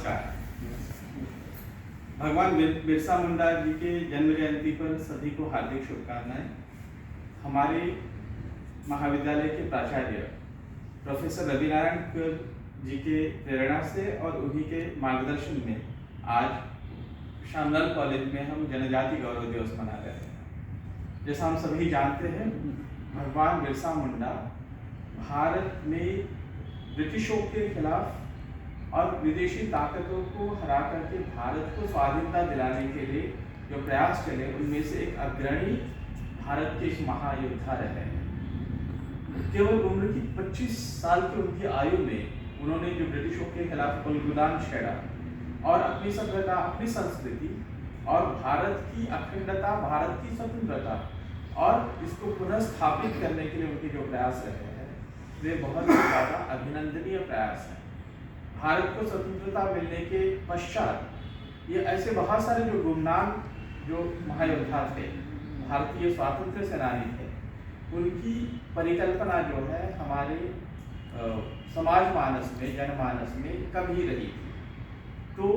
नमस्कार। भगवान बिरसा मुंडा जी के जन्म जयंती पर सभी को हार्दिक शुभकामनाएं। हमारे महाविद्यालय के प्राचार्य प्रोफेसर रवि नारायण जी के प्रेरणा से और उन्हीं के मार्गदर्शन में आज श्यामलाल कॉलेज में हम जनजाति गौरव दिवस मना रहे हैं। जैसा हम सभी जानते हैं, भगवान बिरसा मुंडा भारत में ब्रिटिशों के खिलाफ और विदेशी ताकतों को हरा करके भारत को स्वाधीनता दिलाने के लिए जो प्रयास चले, उनमें से एक अग्रणी भारत के महायोद्धा रहे हैं। केवल उम्र की 25 साल की उनकी आयु में उन्होंने जो ब्रिटिशों के खिलाफ बलिदान छेड़ा और अपनी सभ्यता, अपनी संस्कृति और भारत की अखंडता, भारत की स्वतंत्रता और इसको पुनः स्थापित करने के लिए उनके जो प्रयास रहे हैं, वे बहुत ही ज़्यादा अभिनंदनीय प्रयास हैं। भारत को स्वतंत्रता मिलने के पश्चात ये ऐसे बहुत सारे जो गुमनाम जो महायोद्धा थे, भारतीय स्वातंत्र्य सेनानी थे, उनकी परिकल्पना जो है हमारे समाज मानस में, जनमानस में कम ही रही थी। तो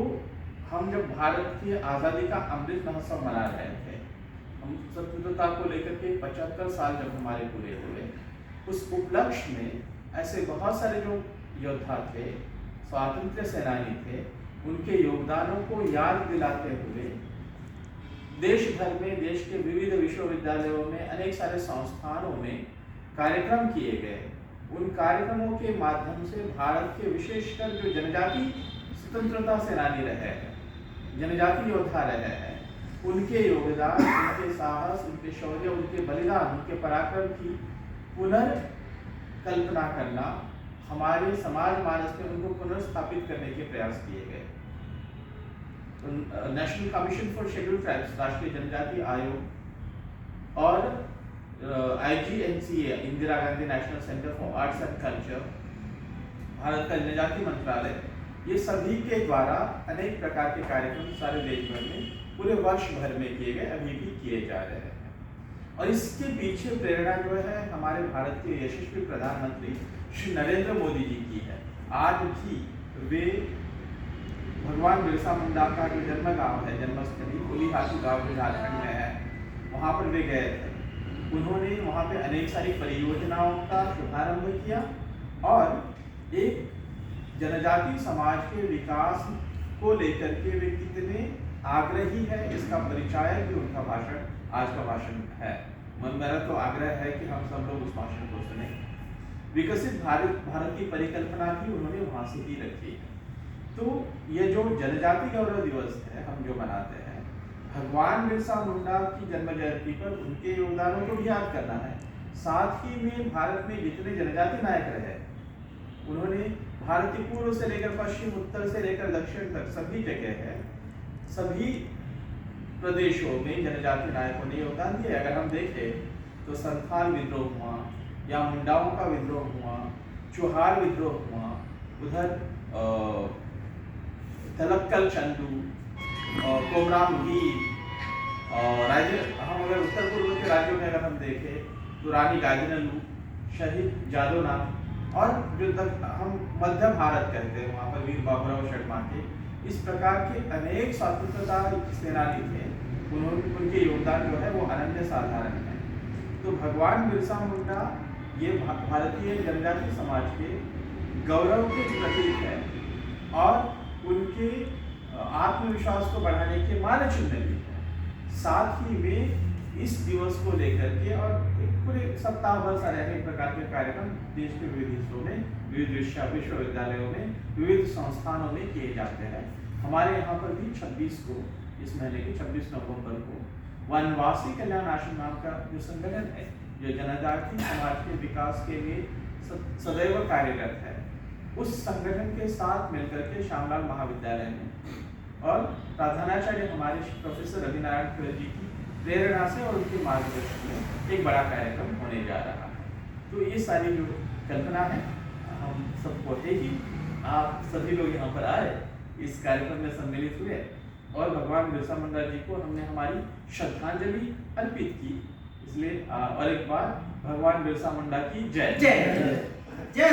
हम जब भारत की आज़ादी का अमृत महोत्सव मना रहे थे, हम स्वतंत्रता को लेकर के 75 साल जब हमारे पूरे हुए, उस उपलक्ष्य में ऐसे बहुत सारे जो योद्धा थे, स्वातंत्र्य सेनानी थे, उनके योगदानों को याद दिलाते हुए देश भर में, देश के विविध विश्वविद्यालयों में, अनेक सारे संस्थानों में कार्यक्रम किए गए। उन कार्यक्रमों के माध्यम से भारत के विशेषकर जो जनजाति स्वतंत्रता सेनानी रहे हैं, जनजाति योद्धा रहे हैं, उनके योगदान, उनके साहस, उनके शौर्य, उनके बलिदान, उनके पराक्रम की पुनर्कल्पना करना, हमारे समाज मानस में उनको पुनर्स्थापित करने के प्रयास किए गए। National commission for scheduled tribes, राष्ट्रीय जनजाति आयोग और IGNCA, Indira Gandhi national centre for arts and culture, Bharat का जनजाति मंत्रालय, ये सभी के द्वारा अनेक प्रकार के कार्यक्रम सारे देश भर में पूरे वर्ष भर में किए गए, अभी भी किए जा रहे हैं। और इसके पीछे प्रेरणा जो है हमारे भारत के यशस्वी प्रधानमंत्री श्री नरेंद्र मोदी जी की है। आज भी वे भगवान बिरसा मुंडा का जो जन्म गांव है, जन्मस्थली कोलीहाटी गांव जो झारखंड में है, वहाँ पर वे गए थे। उन्होंने वहाँ पे अनेक सारी परियोजनाओं का शुभारंभ किया और एक जनजाति समाज के विकास को लेकर के वे कितने आग्रही है, इसका परिचय भी उनका भाषण, आज का भाषण है। मेरा तो आग्रह है कि हम सब लोग उस भाषण को सुने। विकसित भारत की परिकल्पना भी उन्होंने वहाँ से ही रखी है। तो ये जो जनजाति गौरव दिवस है हम जो मनाते हैं, भगवान बिरसा मुंडा की जन्म जयंती पर उनके योगदानों को भी याद करना है। साथ ही में भारत में जितने जनजाति नायक रहे, उन्होंने भारत के पूर्व से लेकर पश्चिम, उत्तर से लेकर दक्षिण तक सभी जगह है, सभी प्रदेशों में जनजाति नायकों ने योगदान दिया। अगर हम देखें तो संथाल विद्रोह हुआ या मुंडाओं का विद्रोह हुआ, चुहार विद्रोह हुआ, उधर तलक्कल चंदू, कोमराम भील, राज्य हम अगर उत्तर पूर्व के राज्यों में अगर हम देखें तो रानी गादिनलू, शहीद जादोनाथ, और जो हम मध्य भारत कहते हैं वहाँ पर वीर बाबूराव शर्मा के, इस प्रकार के अनेक स्वतंत्रता सेनानी थे। उनके योगदान जो है वो अनन्य साधारण है। तो भगवान बिरसा मुंडा ये भारतीय जनजाति समाज के गौरव के प्रतीक है और उनके आत्मविश्वास को बढ़ाने के मानक चिन्ह भी है। साथ ही में इस दिवस को लेकर के और पूरे सप्ताह भर सारे अनेक प्रकार के कार्यक्रम देश के विविध हिस्सों में, विविध विश्वविद्यालयों में, विविध संस्थानों में किए जाते हैं। हमारे यहाँ पर भी 26 को, इस महीने के 26 नवंबर को, वनवासी कल्याण आश्रम नाम का जो संगठन है, जो जनजाति समाज के विकास के लिए सदैव कार्यरत है, उस संगठन के साथ मिलकर के श्यामलाल महाविद्यालय में और प्रधानाचार्य हमारे प्रोफेसर रवि नारायण जी की प्रेरणा से और उनके मार्गदर्शन में एक बड़ा कार्यक्रम होने जा रहा है। तो ये सारी जो कल्पना है हम सबको है ही, आप सभी लोग यहाँ पर आए, इस कार्यक्रम में सम्मिलित हुए और भगवान बिरसा मुंडा जी को हमने हमारी श्रद्धांजलि अर्पित की। इसलिए और एक बार भगवान बिरसा मुंडा की जय जय।